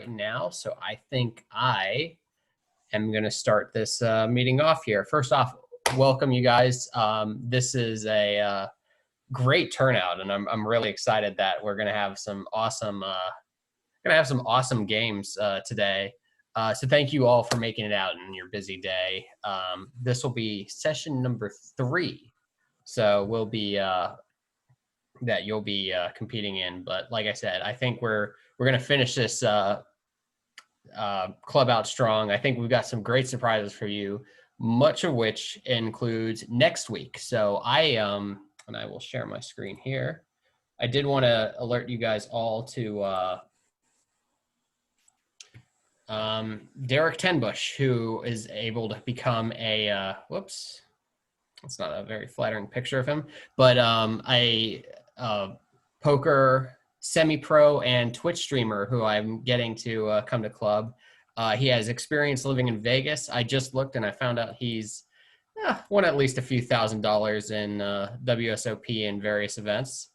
now, so I think I am going to start this meeting off here. First off, welcome you guys. This is a great turnout, and I'm really excited that we're going to have some awesome games today. So thank you all for making it out in your busy day. This will be session number 3, so we'll be that you'll be competing in. But like I said, I think we're going to finish this club out strong. I think we've got some great surprises for you, much of which includes next week. So and I will share my screen here. I did want to alert you guys all to Derek Tenbush, who is able to become a whoops. It's not a very flattering picture of him, but a poker semi-pro and Twitch streamer who I'm getting to come to club. He has experience living in Vegas. I just looked and I found out he's won at least a few $1,000s in WSOP and various events.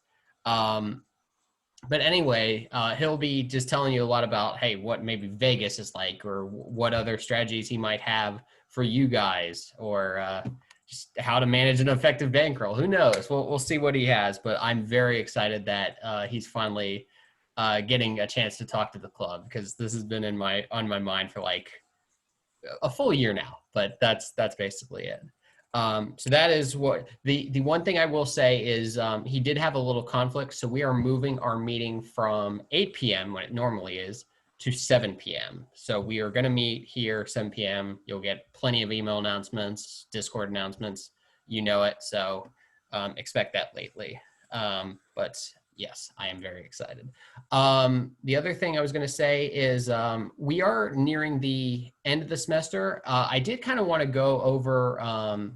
But anyway, he'll be just telling you a lot about, hey, what maybe Vegas is like, or what other strategies he might have for you guys, or just how to manage an effective bankroll. Who knows? We'll see what he has, but I'm very excited that he's finally getting a chance to talk to the club, because this has been on my mind for like a full year now. But that's basically it. So that is what the one thing I will say is he did have a little conflict. So we are moving our meeting from 8 p.m. when it normally is to 7 p.m. So we are going to meet here 7 p.m. You'll get plenty of email announcements, Discord announcements, you know it. So expect that lately. But yes, I am very excited. The other thing I was going to say is we are nearing the end of the semester. I did kind of want to go over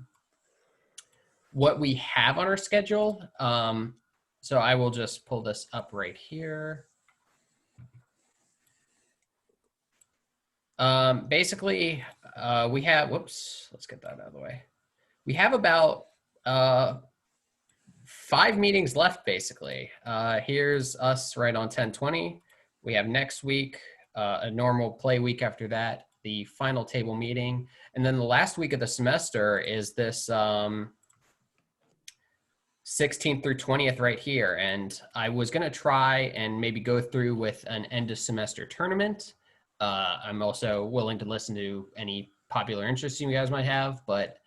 what we have on our schedule. So I will just pull this up right here. Basically, we have, whoops, let's get that out of the way. We have about 5 meetings left, basically. Here's us right on 10/20. We have next week, a normal play week after that, the final table meeting. And then the last week of the semester is this 16th through 20th right here. And I was going to try and maybe go through with an end of semester tournament. I'm also willing to listen to any popular interests you guys might have, but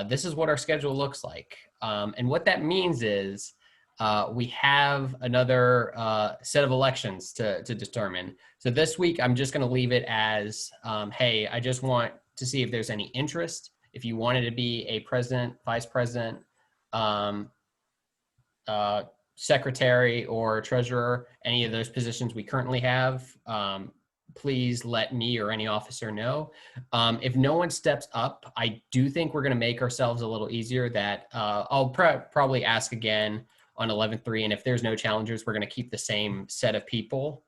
this is what our schedule looks like. And what that means is we have another set of elections to determine. So this week, I'm just going to leave it as, hey, I just want to see if there's any interest. If you wanted to be a president, vice president, secretary, or treasurer, any of those positions we currently have, please let me or any officer know. If no one steps up, I do think we're going to make ourselves a little easier. That I'll probably ask again on 11/3, and if there's no challengers, we're going to keep the same set of people,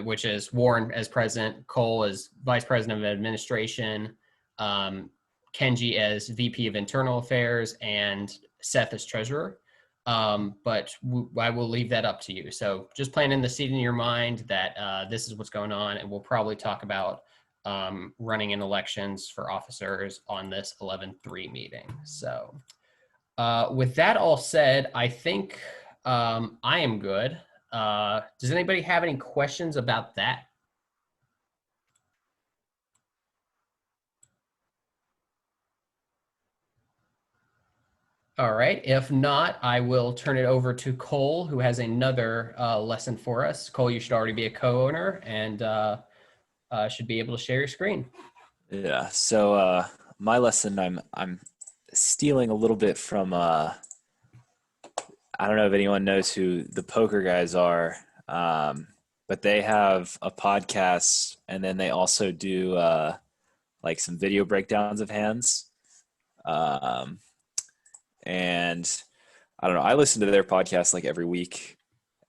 which is Warren as president, Cole as vice president of administration, Kenji as VP of internal affairs, and Seth as treasurer. But I will leave that up to you. So just plan in the seed in your mind that this is what's going on, and we'll probably talk about running in elections for officers on this 11/3 meeting. So with that all said, I think I am good. Does anybody have any questions about that? All right. If not, I will turn it over to Cole, who has another lesson for us. Cole, you should already be a co-owner and should be able to share your screen. Yeah. So my lesson, I'm stealing a little bit from. I don't know if anyone knows who the poker guys are, but they have a podcast, and then they also do like some video breakdowns of hands. And I don't know, I listen to their podcast like every week.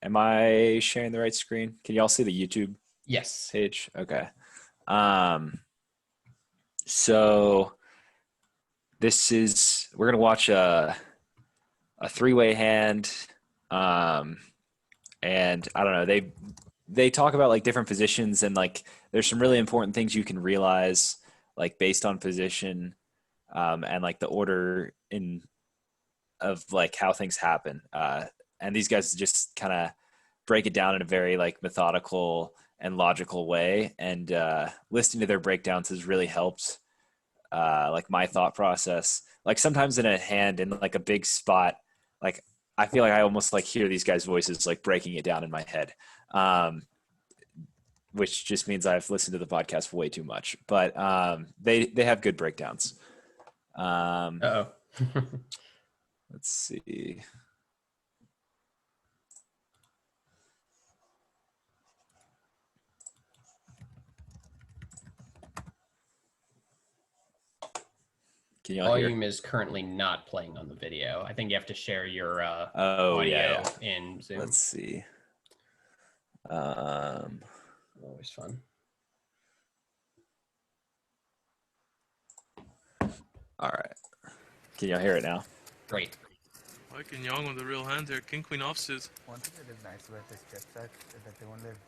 Am I sharing the right screen? Can y'all see the YouTube Yes. page? Okay. So we're going to watch a 3-way hand. And I don't know, they talk about like different positions, and like there's some really important things you can realize like based on position, and like the order in of like how things happen. And these guys just kind of break it down in a very like methodical and logical way. And listening to their breakdowns has really helped like my thought process. Like sometimes in a hand in like a big spot, like I feel like I almost like hear these guys' voices like breaking it down in my head. Which just means I've listened to the podcast way too much. But they have good breakdowns. Uh-oh. Let's see. Can y'all hear? Volume is currently not playing on the video. I think you have to share your Oh, audio in Zoom. Let's see. Always fun. All right. Can y'all hear it now? Great. Mike and Young with the real hand here. King Queen offsuit. One thing that is nice about this chipset is that they only have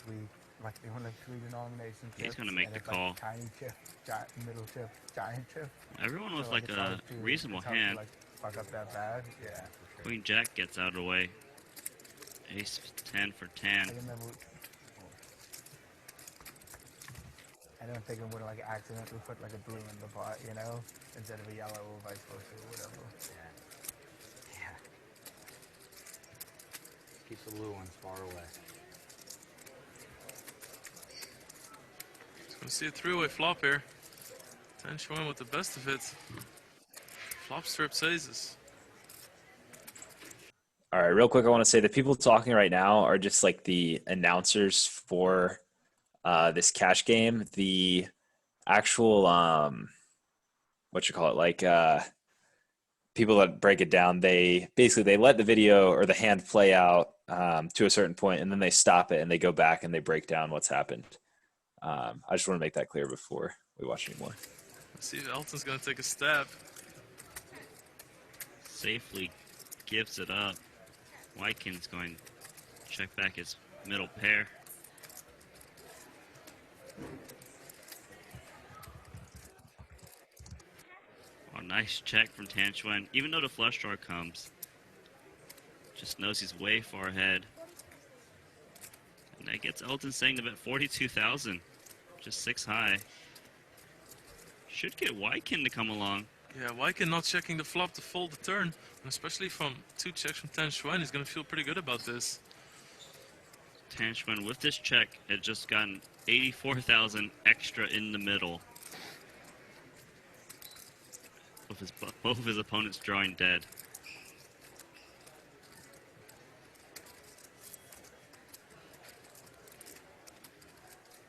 three denominations. He's gonna make the call. Like tiny chip, middle chip, giant chip. Everyone with So, like it's a hard to- reasonable it's hard to, hand. like, fuck up that bad. Yeah, for sure. Queen Jack gets out of the way. Ace 10 for I 10. remember. I don't think I'm gonna like accidentally put like a blue in the pot, you know, instead of a yellow or vice versa or whatever. Yeah. Yeah. Keep the blue ones far away. He's gonna see a three-way flop here. 10 showing with the best of it. Flop strips aces. All right, real quick, I want to say the people talking right now are just like the announcers for this cash game. The actual what you call it, like people that break it down, they let the video or the hand play out to a certain point, and then they stop it and they go back and they break down what's happened. I just want to make that clear before we watch anymore. Let's see if Elton's gonna take a stab. Safely gives it up. Wykin's going to check back his middle pair. Oh, nice check from Tan Xuan. Even though the flush draw comes, just knows he's way far ahead. And that gets Elton saying to bet 42,000. Just 6 high. Should get Wykin to come along. Yeah, Wykin not checking the flop to fold the turn. And especially from 2 checks from Tan Xuan, he's gonna feel pretty good about this. Tan Xuan with this check had just gotten 84,000 extra in the middle. Both of his opponents drawing dead.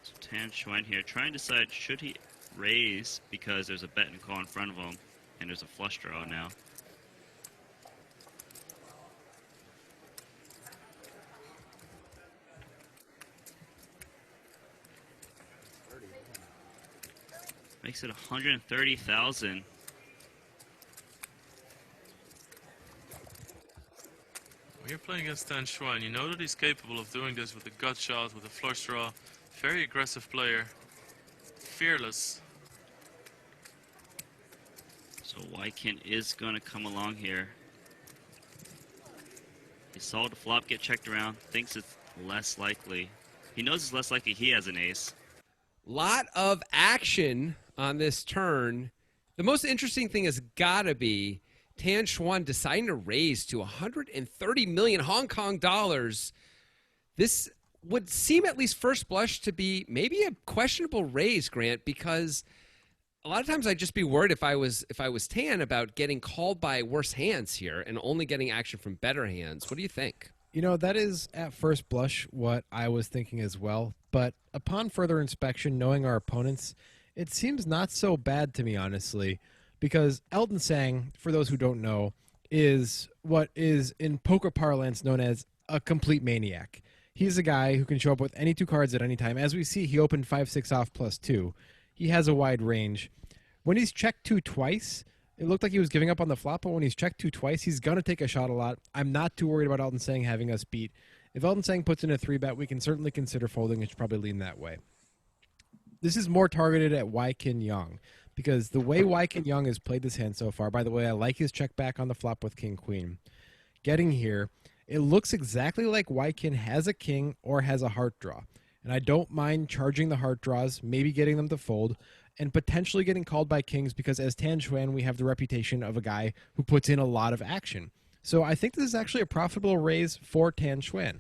So Tan Xuan here trying to decide should he raise because there's a bet and call in front of him and there's a flush draw now. Makes it 130,000. When you're playing against Tan Xuan, you know that he's capable of doing this with a gut shot, with a flush draw. Very aggressive player. Fearless. So Wykin is going to come along here. He saw the flop get checked around, thinks it's less likely. He knows it's less likely he has an ace. Lot of action on this turn. The most interesting thing has got to be Tan Xuan deciding to raise to 130 million Hong Kong dollars. This would seem, at least first blush, to be maybe a questionable raise, Grant, because a lot of times I'd just be worried if I was Tan about getting called by worse hands here and only getting action from better hands. What do you think? You know, that is at first blush what I was thinking as well. But upon further inspection, knowing our opponents, it seems not so bad to me, honestly, because Elton Sang, for those who don't know, is what is in poker parlance known as a complete maniac. He's a guy who can show up with any 2 cards at any time. As we see, he opened 5-6 off +2. He has a wide range. When he's checked 2 twice, it looked like he was giving up on the flop, but when he's checked 2 twice, he's going to take a shot a lot. I'm not too worried about Elton Sang having us beat, If Elton Sang puts in a 3-bet, we can certainly consider folding. It should probably lean that way. This is more targeted at Wykin Young because the way Wykin Young has played this hand so far, by the way, I like his check back on the flop with King Queen. Getting here, it looks exactly like Wykin has a king or has a heart draw. And I don't mind charging the heart draws, maybe getting them to fold, and potentially getting called by kings because as Tan Xuan, we have the reputation of a guy who puts in a lot of action. So I think this is actually a profitable raise for Tan Xuan.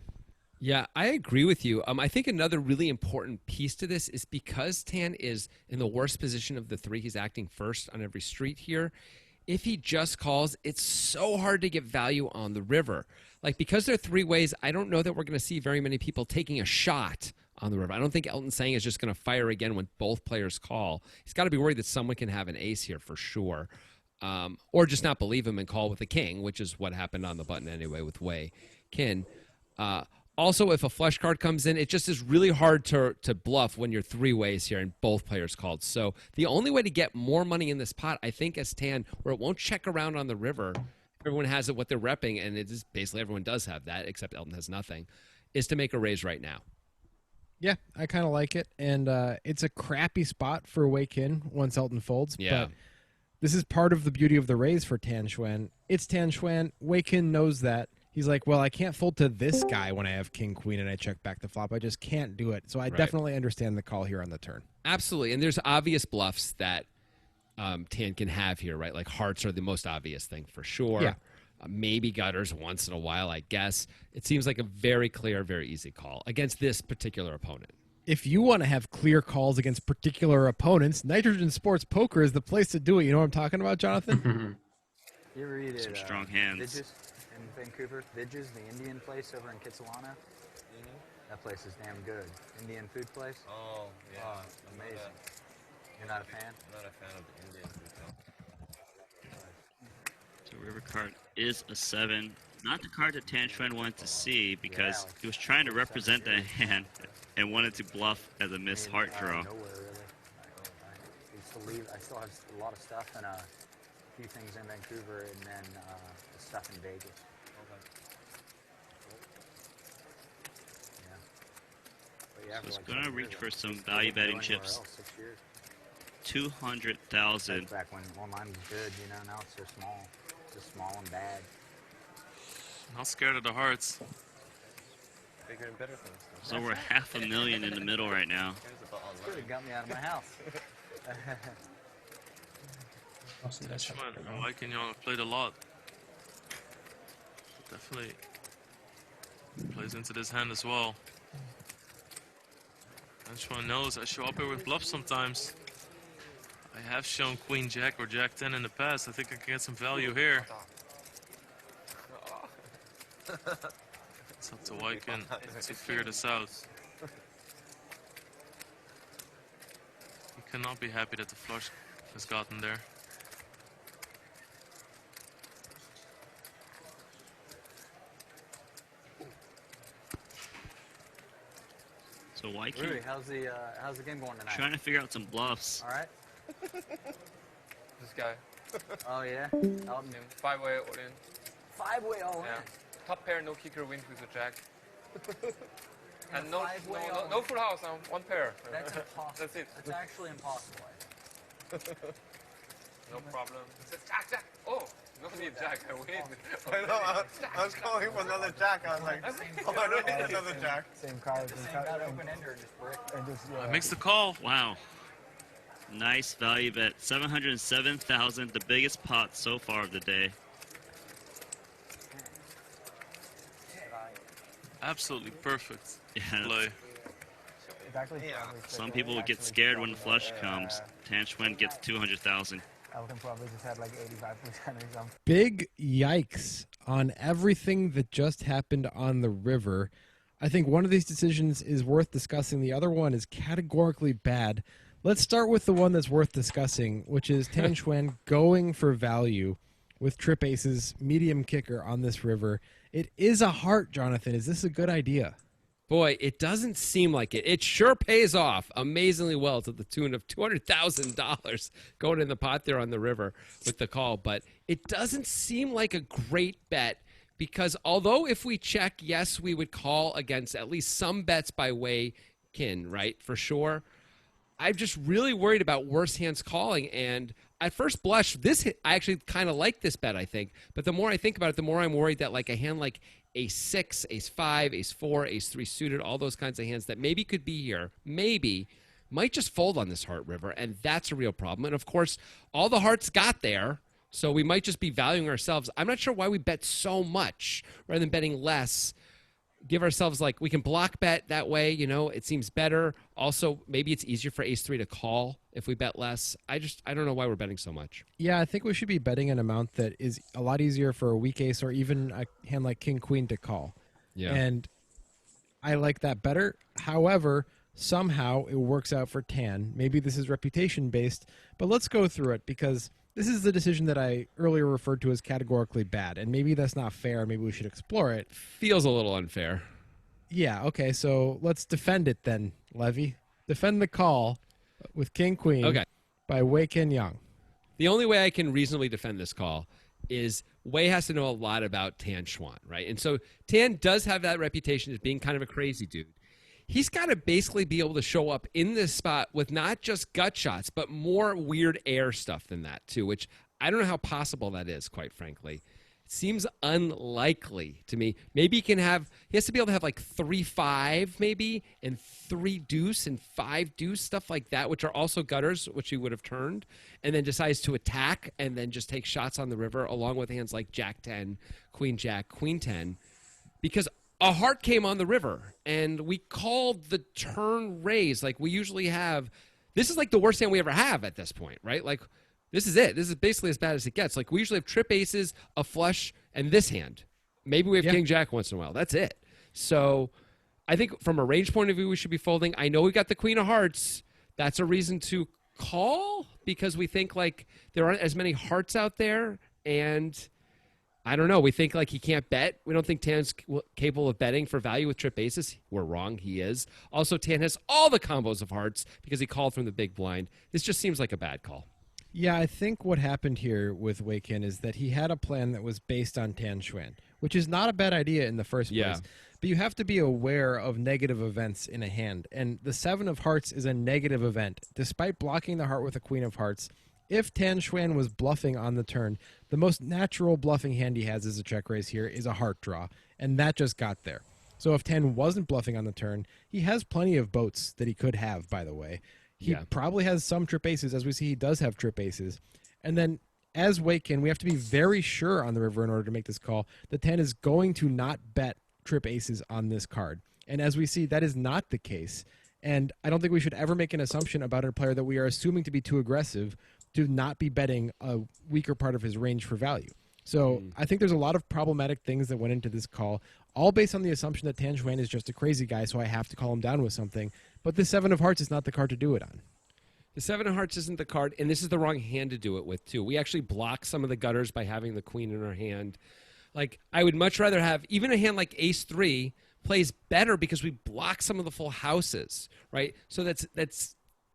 Yeah, I agree with you. I think another really important piece to this is because Tan is in the worst position of the three, he's acting first on every street here. If he just calls, it's so hard to get value on the river. Like, because they're three ways, I don't know that we're going to see very many people taking a shot on the river. I don't think Elton Sang is just going to fire again when both players call. He's got to be worried that someone can have an ace here for sure. Or just not believe him and call with a king, which is what happened on the button anyway with Wei Kin. Also, if a flush card comes in, it just is really hard to bluff when you're three ways here and both players called. So the only way to get more money in this pot, I think, as Tan, where it won't check around on the river, everyone has it what they're repping, and it is basically everyone does have that, except Elton has nothing, is to make a raise right now. Yeah, I kind of like it, and it's a crappy spot for Wei Kin once Elton folds, Yeah. but this is part of the beauty of the raise for Tan Xuan. It's Tan Xuan. Wei Kin knows that. He's like, well, I can't fold to this guy when I have king, queen, and I check back the flop. I just can't do it. So I definitely understand the call here on the turn. Absolutely, and there's obvious bluffs that Tan can have here, right? Like hearts are the most obvious thing for sure. Yeah. Maybe gutters once in a while, I guess. It seems like a very clear, very easy call against this particular opponent. If you want to have clear calls against particular opponents, Nitrogen Sports Poker is the place to do it. You know what I'm talking about, Jonathan? You ever eat Some at strong hands. Vidges in Vancouver? Vidges, the Indian place over in Kitsilano? That place is damn good. Indian food place? Oh, yeah. Oh, amazing. You're not a fan? I'm not a fan of the Indian food. So river card is a 7. Not the card that Tan Xuan wanted to see because like he was trying to represent the hand and wanted to bluff as a missed heart draw. Nowhere, really. I used to leave. I still have a lot of stuff and a few things in Vancouver and then the stuff in Vegas. Yeah. But yeah, So it's like gonna 7 reach years, for some didn't value go betting anywhere chips. else, 6 years. 200,000. Back when online was good, you know, now it's so small. It's just small and bad. Not scared of the hearts. Bigger and better things. So we're $500,000 in the middle right now. It's about Could have got me out of my house. Schwan, Mike and Young have played a lot. Definitely plays into this hand as well. And Schwan knows I show up here with bluffs sometimes. I have shown Queen Jack or Jack 10 in the past. I think I can get some value here. It's up to Wykin to figure this out. He cannot be happy that the flush has gotten there. So why Rudy, can't how's the game going tonight? trying to figure out some bluffs? All right. This guy. Oh yeah. Elton. In 5-way all in. 5-way all Yeah. Top pair, no kicker wins with a jack. in. And no, Five-way no, all no, no in. full house on one pair. That's impossible. That's it. That's actually impossible. No problem. It says jack, jack. Oh, no need jack. I win. I know. I was calling for another jack. I was like, oh, I don't need another jack. Same card. Same guy open ender and just brick. And just, I makes the call. Wow. Nice value bet. 707,000, the biggest pot so far of the day. Absolutely perfect Yeah. play. It's actually Some people would get scared when the flush comes. Tan Xuan gets 200,000. Elton probably just had like 85% or something. Big yikes on everything that just happened on the river. I think one of these decisions is worth discussing. The other one is categorically bad. Let's start with the one that's worth discussing, which is Tan Xuan going for value with trip aces, medium kicker on this river. It is a heart, Jonathan. Is this a good idea? Boy, it doesn't seem like it. It sure pays off amazingly well to the tune of $200,000 going in the pot there on the river with the call. But it doesn't seem like a great bet because although if we check, yes, we would call against at least some bets by Wei Kin, right? For sure. I'm just really worried about worse hands calling. And at first blush, I actually kind of like this bet, I think. But the more I think about it, the more I'm worried that like a hand like ace 6, ace 5, ace 4, ace 3 suited, all those kinds of hands that maybe could be here, maybe might just fold on this heart river. And that's a real problem. And of course, all the hearts got there. So we might just be valuing ourselves. I'm not sure why we bet so much rather than betting less. Give ourselves like we can block bet that way, it seems better. Also, maybe it's easier for ace 3 to call if we bet less. I don't know why we're betting so much. Yeah, I think we should be betting an amount that is a lot easier for a weak ace or even a hand like king queen to call. Yeah. And I like that better. However, somehow it works out for Tan. Maybe this is reputation based, but let's go through it because this is the decision that I earlier referred to as categorically bad, and maybe that's not fair. Maybe we should explore it. Feels a little unfair. Yeah, okay, so let's defend it then, Levy. Defend the call with King Queen by Wei Kin Young. The only way I can reasonably defend this call is Wei has to know a lot about Tan Xuan, right? And so Tan does have that reputation as being kind of a crazy dude. He's got to basically be able to show up in this spot with not just gut shots, but more weird air stuff than that, too, which I don't know how possible that is, quite frankly. It seems unlikely to me. Maybe he has to be able to have like 3-5 maybe, and 3 deuce and 5 deuce, stuff like that, which are also gutters, which he would have turned, and then decides to attack and then just take shots on the river along with hands like Jack 10, Queen Jack, Queen 10, because a heart came on the river, and we called the turn raise like we usually have. This is like the worst hand we ever have at this point, right? Like, this is it. This is basically as bad as it gets. Like, we usually have trip aces, a flush, and this hand. Maybe we have King Jack once in a while. That's it. So I think from a range point of view, we should be folding. I know we got the Queen of Hearts. That's a reason to call because we think, like, there aren't as many hearts out there, and I don't know. We think like he can't bet. We don't think Tan's capable of betting for value with trip aces. We're wrong. He is. Also, Tan has all the combos of hearts because he called from the big blind. This just seems like a bad call. Yeah, I think what happened here with Wei Kin is that he had a plan that was based on Tan Xuan, which is not a bad idea in the first place. Yeah. But you have to be aware of negative events in a hand. And the 7 of hearts is a negative event. Despite blocking the heart with a Queen of Hearts, if Tan Xuan was bluffing on the turn, the most natural bluffing hand he has as a check raise here is a heart draw, and that just got there. So if Tan wasn't bluffing on the turn, he has plenty of boats that he could have, by the way. He probably has some trip aces. As we see, he does have trip aces. And then as Wei Kin, we have to be very sure on the river in order to make this call that Tan is going to not bet trip aces on this card. And as we see, that is not the case. And I don't think we should ever make an assumption about a player that we are assuming to be too aggressive to not be betting a weaker part of his range for value. So I think there's a lot of problematic things that went into this call, all based on the assumption that Tan Xuan is just a crazy guy, so I have to call him down with something. But the 7 of hearts is not the card to do it on. The 7 of hearts isn't the card, and this is the wrong hand to do it with, too. We actually block some of the gutters by having the queen in our hand. Like, I would much rather have even a hand like ace 3 plays better because we block some of the full houses, right? So that's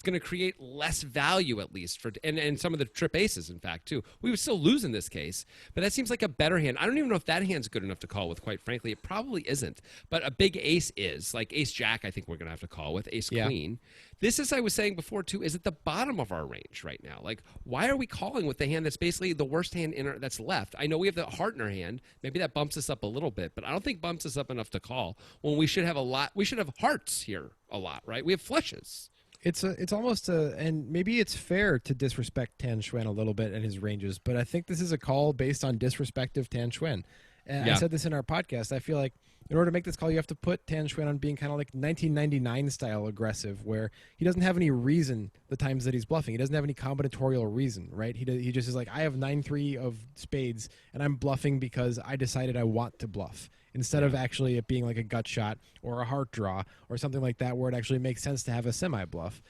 going to create less value at least for and some of the trip aces, in fact, too. We would still lose in this case, but that seems like a better hand. I don't even know if that hand's good enough to call with, quite frankly. It probably isn't, but a big ace is. Like ace jack, I think we're going to have to call with. Ace queen. This, as I was saying before, too, is at the bottom of our range right now. Like, why are we calling with the hand that's basically the worst hand that's left? I know we have the heart in our hand. Maybe that bumps us up a little bit, but I don't think bumps us up enough to call when we should have a lot. We should have hearts here a lot, right? We have flushes. It's almost and maybe it's fair to disrespect Tan Xuan a little bit and his ranges, but I think this is a call based on disrespect of Tan Xuan. I said this in our podcast. I feel like in order to make this call, you have to put Tan Xuan on being kind of like 1999 style aggressive, where he doesn't have any reason the times that he's bluffing. He doesn't have any combinatorial reason, right? He just is like, I have 9-3 of spades, and I'm bluffing because I decided I want to bluff, instead of actually it being like a gut shot or a heart draw or something like that where it actually makes sense to have a semi-bluff.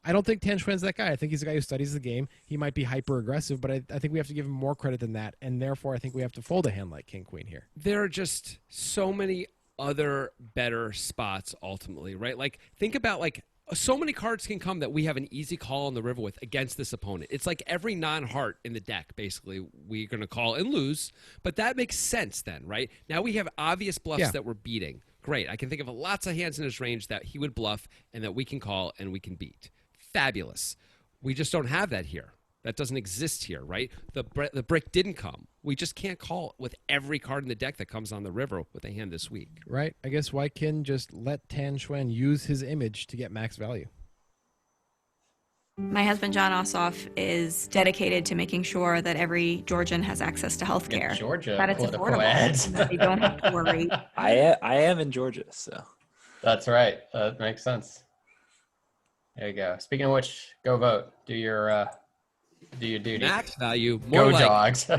I don't think Tan Xuan's that guy. I think he's a guy who studies the game. He might be hyper-aggressive, but I think we have to give him more credit than that, and therefore I think we have to fold a hand like King-Queen here. There are just so many other better spots ultimately, right? Like, think about like so many cards can come that we have an easy call on the river with against this opponent. It's like every non-heart in the deck, basically, we're going to call and lose. But that makes sense then, right? Now we have obvious bluffs that we're beating. Great. I can think of lots of hands in his range that he would bluff and that we can call and we can beat. Fabulous. We just don't have that here. That doesn't exist here, right? The brick didn't come. We just can't call with every card in the deck that comes on the river with a hand this week. Right. I guess why can just let Tan Xuan use his image to get max value? My husband, John Ossoff, is dedicated to making sure that every Georgian has access to health care. Georgia, that it's political affordable, ads. and that they don't have to worry. I am in Georgia, so. That's right. That makes sense. There you go. Speaking of which, go vote. Do your duty. Max value. More Go like Jogs. I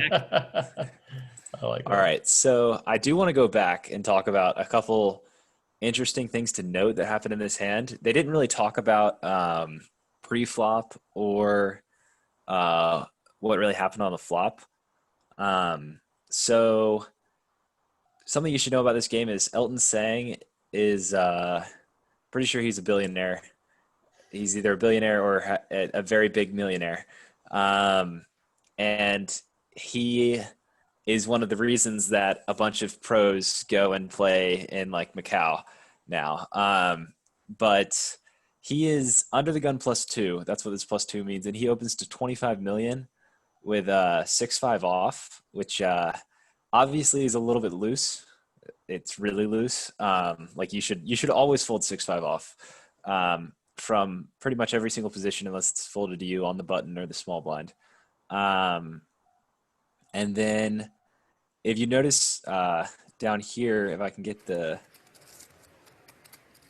like that. All right, so I do want to go back and talk about a couple interesting things to note that happened in this hand. They didn't really talk about pre-flop or what really happened on the flop. So something you should know about this game is Elton Sang is pretty sure he's a billionaire. He's either a billionaire or a very big millionaire. And he is one of the reasons that a bunch of pros go and play in like Macau now. But he is under the gun +2. That's what this +2 means. And he opens to 25 million with 6-5 off, which obviously is a little bit loose. It's really loose. Like you should always fold 6-5 off from pretty much every single position unless it's folded to you on the button or the small blind. And then if you notice down here, if I can get the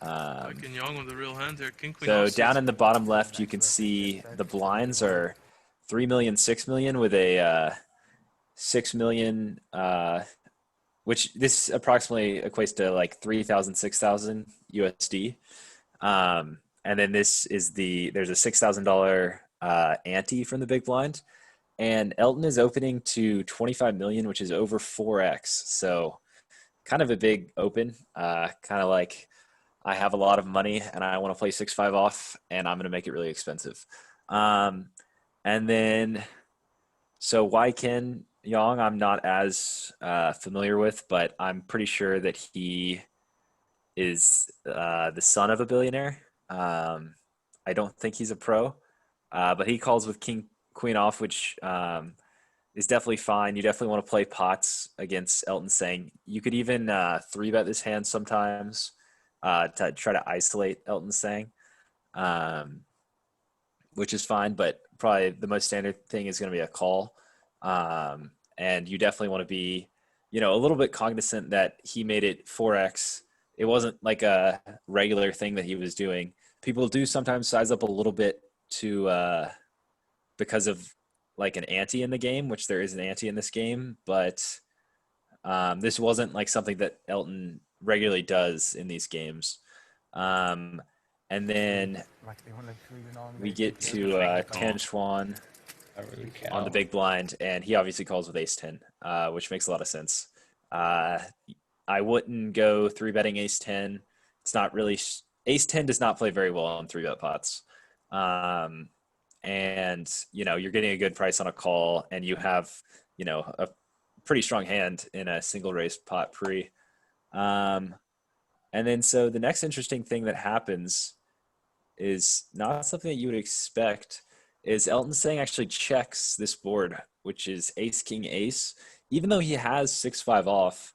Like in Young with the real hand here, King Queen. so down in the bottom left, you can see the blinds are 3 million, 6 million with a 6 million, which this approximately equates to like 3,000, 6,000 USD. And then this is there's a $6,000 ante from the big blind. And Elton is opening to 25 million, which is over 4x. So kind of a big open, kind of like I have a lot of money and I want to play 6-5 off and I'm going to make it really expensive. And then, so Wai Ken Yong, I'm not as familiar with, but I'm pretty sure that he is the son of a billionaire. I don't think he's a pro, but he calls with King Queen off, which is definitely fine. You definitely want to play pots against Elton Sang. You could even 3-bet this hand sometimes to try to isolate Elton Sang, which is fine, but probably the most standard thing is going to be a call. And you definitely want to be, a little bit cognizant that he made it 4x. It wasn't like a regular thing that he was doing. People do sometimes size up a little bit to because of like an ante in the game, which there is an ante in this game, but this wasn't like something that Elton regularly does in these games. And then we get to Tan Xuan on the big blind, and he obviously calls with ace-10, which makes a lot of sense. I wouldn't go 3-betting ace-10. It's not really ace-10 does not play very well on 3-bet pots. And, you're getting a good price on a call, and you have, a pretty strong hand in a single race pot pre. And then, so the next interesting thing that happens is not something that you would expect is Elton Sang actually checks this board, which is ace, king, ace, even though he has 6-5 off.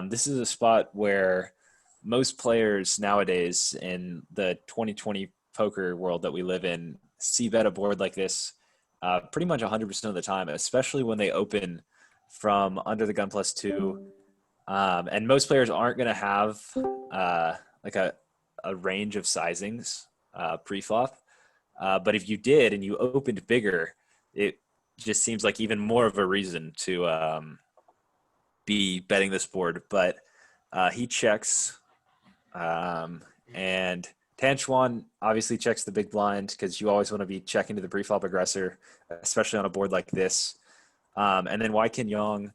This is a spot where most players nowadays in the 2020 poker world that we live in see bet a board like this pretty much 100% of the time, especially when they open from under the gun +2. And most players aren't going to have like a range of sizings pre-flop. But if you did and you opened bigger, it just seems like even more of a reason to be betting this board. But he checks, and Tan Xuan obviously checks the big blind because you always want to be checking to the pre-flop aggressor, especially on a board like this. And then Wai Ken Yong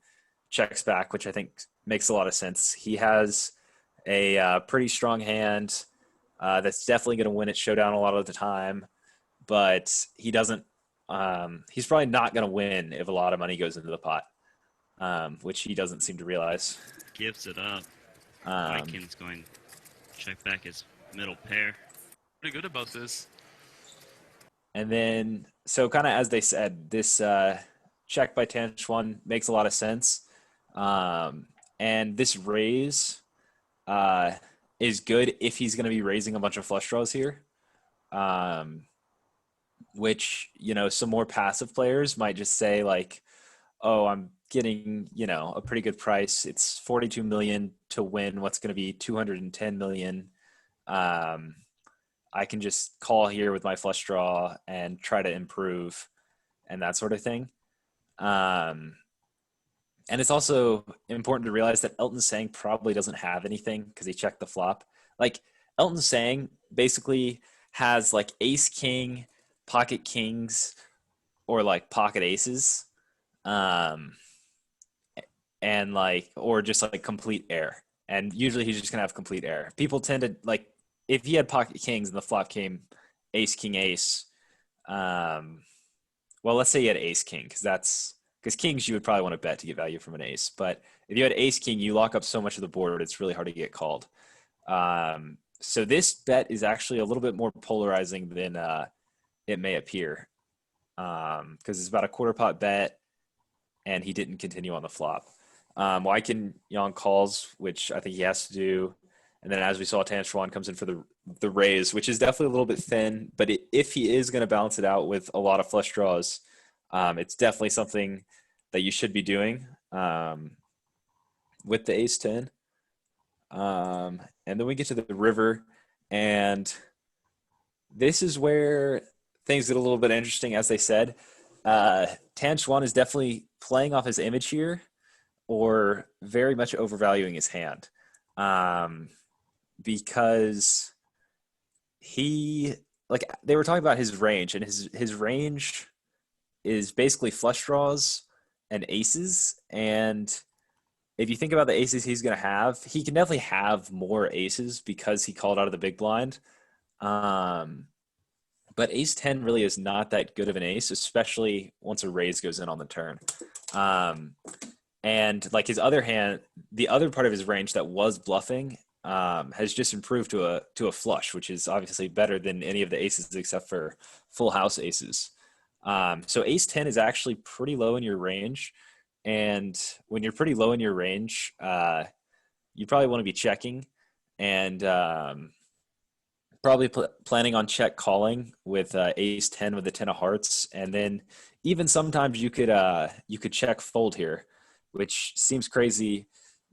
checks back, which I think makes a lot of sense. He has a pretty strong hand. that's definitely going to win at showdown a lot of the time, but he doesn't. He's probably not going to win if a lot of money goes into the pot, which he doesn't seem to realize. Gives it up. Vikings going to check back his middle pair. Pretty good about this. And then, so kind of as they said, this check by Tan Chuan makes a lot of sense. And this raise is good if he's going to be raising a bunch of flush draws here. Which, some more passive players might just say like, oh, I'm getting, a pretty good price. It's 42 million to win what's going to be 210 million. I can just call here with my flush draw and try to improve and that sort of thing. And it's also important to realize that Elton Sang probably doesn't have anything because he checked the flop. Like Elton Sang basically has like ace king, pocket kings, or like pocket aces. And like, or just like complete air. And usually he's just going to have complete air. People tend to like, if he had pocket kings and the flop came ace, king, ace, well, let's say you had ace, king, because kings you would probably want to bet to get value from an ace. But if you had ace, king, you lock up so much of the board, it's really hard to get called. So this bet is actually a little bit more polarizing than it may appear, because it's about a quarter pot bet, and he didn't continue on the flop. Wyken Yang calls, which I think he has to do. And then as we saw, Tan Chuan comes in for the raise, which is definitely a little bit thin. But if he is going to balance it out with a lot of flush draws, it's definitely something that you should be doing with the ace-10. And then we get to the river. And this is where things get a little bit interesting, as they said. Tan Chuan is definitely playing off his image here or very much overvaluing his hand. Because they were talking about his range, and his range is basically flush draws and aces. And if you think about the aces he's going to have, he can definitely have more aces because he called out of the big blind. But ace 10 really is not that good of an ace, especially once a raise goes in on the turn. And like his other hand, the other part of his range that was bluffing has just improved to a flush, which is obviously better than any of the aces except for full house aces. So ace 10 is actually pretty low in your range. And when you're pretty low in your range, you probably want to be checking and probably planning on check calling with ace 10 with the 10 of hearts. And then even sometimes you could check fold here, which seems crazy.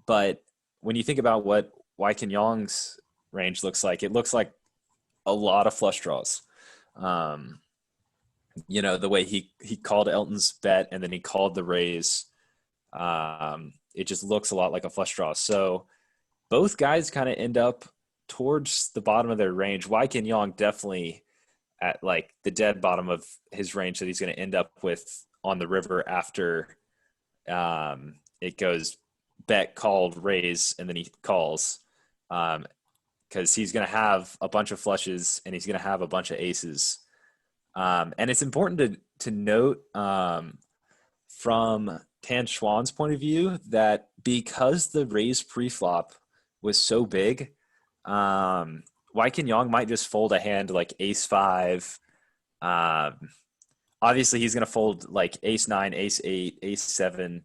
But when you think about what Wyken Yang's range looks like, it looks like a lot of flush draws. The way he called Elton's bet and then he called the raise, it just looks a lot like a flush draw. So both guys kind of end up towards the bottom of their range. Wyken Yang definitely at like the dead bottom of his range that he's going to end up with on the river after it goes bet, called, raise, and then he calls. Because he's going to have a bunch of flushes and he's going to have a bunch of aces. And it's important to note from Tan Chuan's point of view that because the raise pre-flop was so big, Wyken Yang might just fold a hand like ace 5. Obviously, he's going to fold like ace 9, ace 8, ace 7,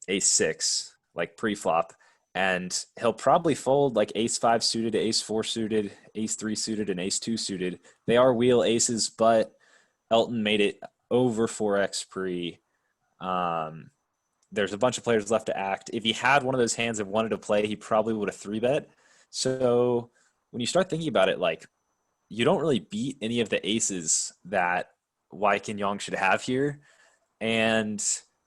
ace 6, like pre-flop. And he'll probably fold like ace 5 suited, ace 4 suited, ace 3 suited, and ace 2 suited. They are wheel aces, but Elton made it over 4x pre. There's a bunch of players left to act. If he had one of those hands and wanted to play, he probably would have 3-bet. So when you start thinking about it, like you don't really beat any of the aces that Wyken Yang should have here. And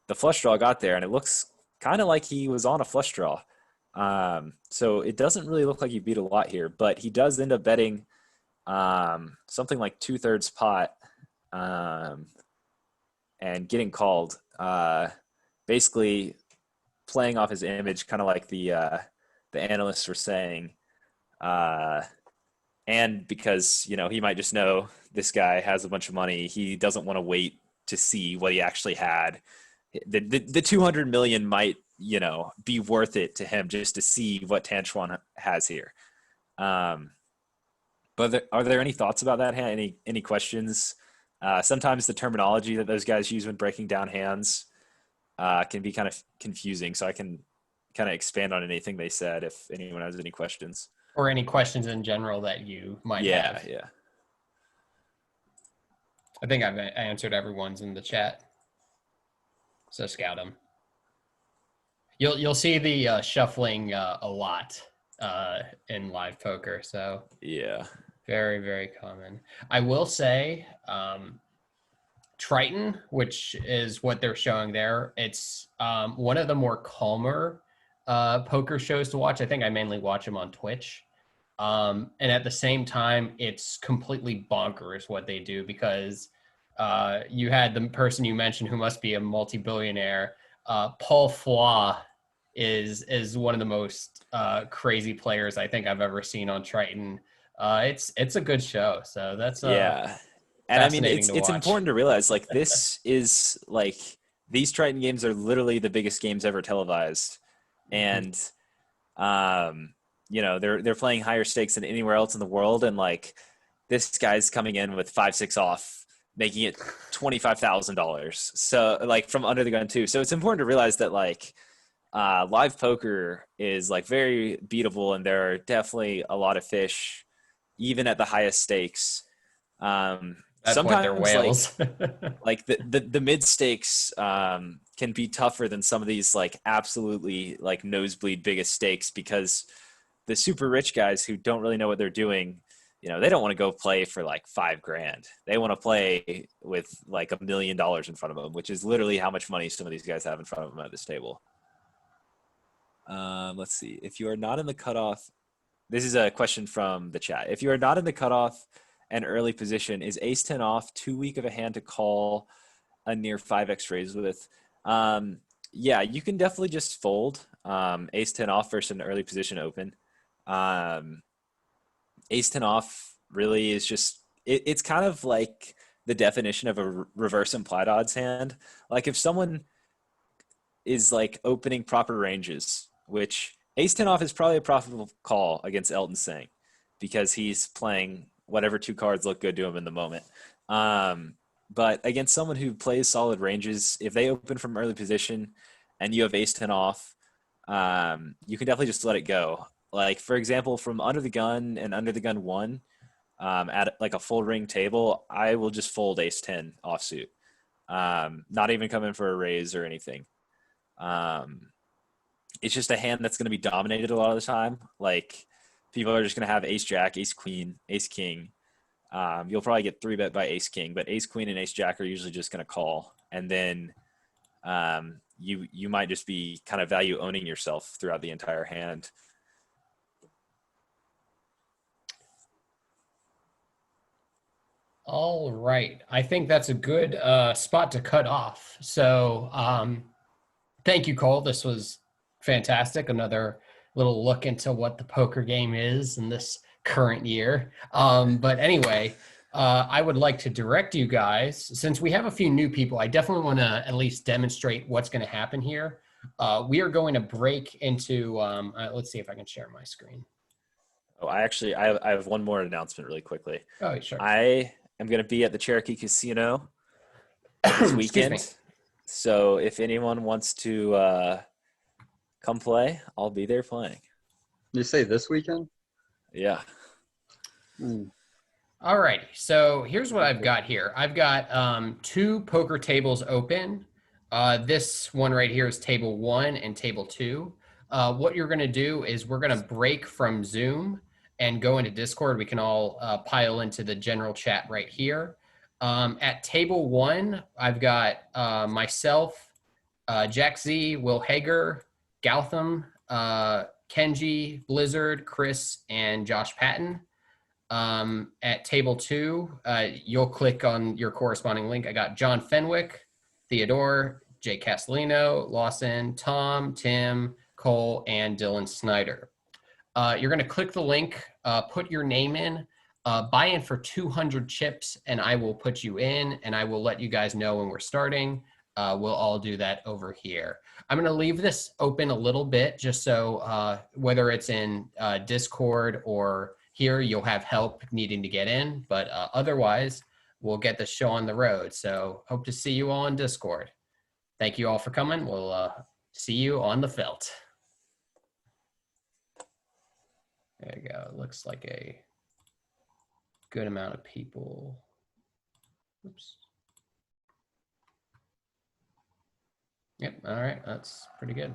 the flush draw got there, and it looks kind of like he was on a flush draw. So it doesn't really look like he beat a lot here, but he does end up betting something like 2/3 pot and getting called, basically playing off his image, kind of like the analysts were saying. and because he might just know this guy has a bunch of money, he doesn't want to wait to see what he actually had. The 200 million might be worth it to him just to see what Tan Chuan has here. But are there any thoughts about that hand? Any questions? Sometimes the terminology that those guys use when breaking down hands can be kind of confusing, so I can kind of expand on anything they said if anyone has any questions. Or any questions in general that you might have. Yeah. I think I've answered everyone's in the chat. So scout them. You'll see the shuffling a lot in live poker. So yeah, very, very common. I will say Triton, which is what they're showing there. It's one of the more calmer poker shows to watch. I think I mainly watch them on Twitch. And at the same time, it's completely bonkers what they do, because you had the person you mentioned who must be a multi-billionaire. Paul Floy is one of the most crazy players I think I've ever seen on Triton. It's a good show. So that's yeah. And I mean, it's watch. important to realize, like, this is like, these Triton games are literally the biggest games ever televised. And, they're playing higher stakes than anywhere else in the world. And like, this guy's coming in with 5-6 off, making it $25,000. So like, from under the gun too. So it's important to realize that like, live poker is like very beatable, and there are definitely a lot of fish, even at the highest stakes. That's sometimes they're whales. like the mid stakes can be tougher than some of these like absolutely like nosebleed biggest stakes, because the super rich guys who don't really know what they're doing, they don't want to go play for like $5,000. They want to play with like $1 million in front of them, which is literally how much money some of these guys have in front of them at this table. Let's see. If you are not in the cutoff, this is a question from the chat. If you are not in the cutoff and early position, is ace 10 off too weak of a hand to call a near 5x raise with? Yeah, you can definitely just fold ace 10 off versus an early position open. Ace 10 off really is just, it's kind of like the definition of a reverse implied odds hand. Like, if someone is like opening proper ranges, which ace 10 off is probably a profitable call against Elton Singh, because he's playing whatever two cards look good to him in the moment. But against someone who plays solid ranges, if they open from early position and you have ace 10 off, you can definitely just let it go. Like, for example, from under the gun and under the gun 1, at like a full ring table, I will just fold ace 10 offsuit. Not even come in for a raise or anything. It's just a hand that's going to be dominated a lot of the time. Like, people are just going to have ace jack, ace queen, ace king. You'll probably get 3-bet by ace king, but ace queen and ace jack are usually just going to call. And then you might just be kind of value owning yourself throughout the entire hand. All right. I think that's a good spot to cut off. So thank you, Cole. This was fantastic. Another little look into what the poker game is in this current year. But anyway, I would like to direct you guys, since we have a few new people, I definitely want to at least demonstrate what's going to happen here. We are going to break into, let's see if I can share my screen. Oh, I have one more announcement really quickly. Oh, sure. I am going to be at the Cherokee Casino this weekend. So if anyone wants to come play, I'll be there playing. You say this weekend? Yeah. All righty. So here's what I've got here. I've got 2 poker tables open. This one right here is table 1 and table 2. What you're going to do is we're going to break from Zoom and go into Discord. We can all pile into the general chat right here. At table 1, I've got myself, Jack Z, Will Hager, Gautam, Kenji, Blizzard, Chris, and Josh Patton. At table 2, you'll click on your corresponding link. I got John Fenwick, Theodore, Jay Castellino, Lawson, Tom, Tim, Cole, and Dylan Snyder. You're going to click the link, put your name in, buy in for 200 chips and I will put you in and I will let you guys know when we're starting. We'll all do that over here. I'm going to leave this open a little bit just so whether it's in Discord or here, you'll have help needing to get in. But otherwise, we'll get the show on the road. So hope to see you all on Discord. Thank you all for coming. We'll see you on the felt. There you go. It looks like a good amount of people. Oops. Yep. All right. That's pretty good.